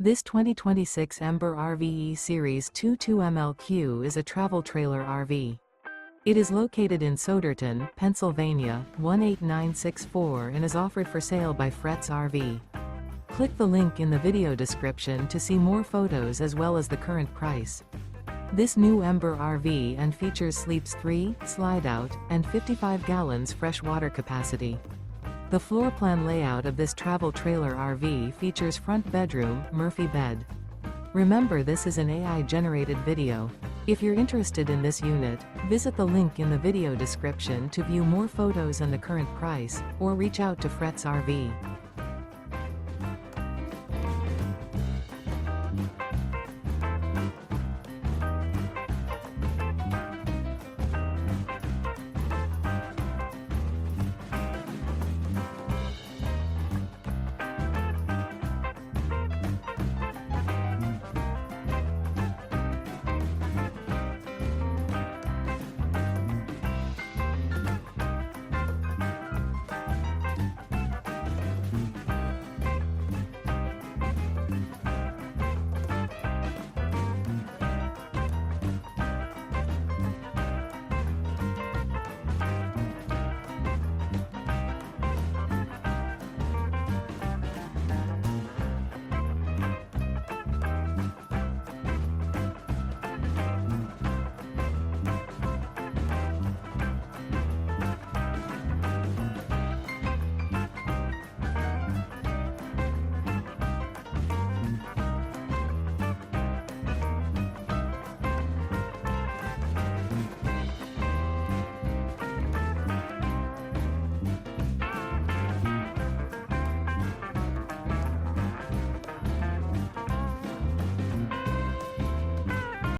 This 2026 Ember RVE Series 22MLQ is a travel trailer RV. It is located in Souderton, Pennsylvania, 18964 and is offered for sale by Fretz RV. Click the link in the video description to see more photos as well as the current price. This new Ember RV and features sleeps 3, slide out, and 55 gallons fresh water capacity. The floor plan layout of this travel trailer RV features front bedroom, Murphy bed. Remember, this is an AI-generated video. If you're interested in this unit, visit the link in the video description to view more photos and the current price, or reach out to Fretz RV.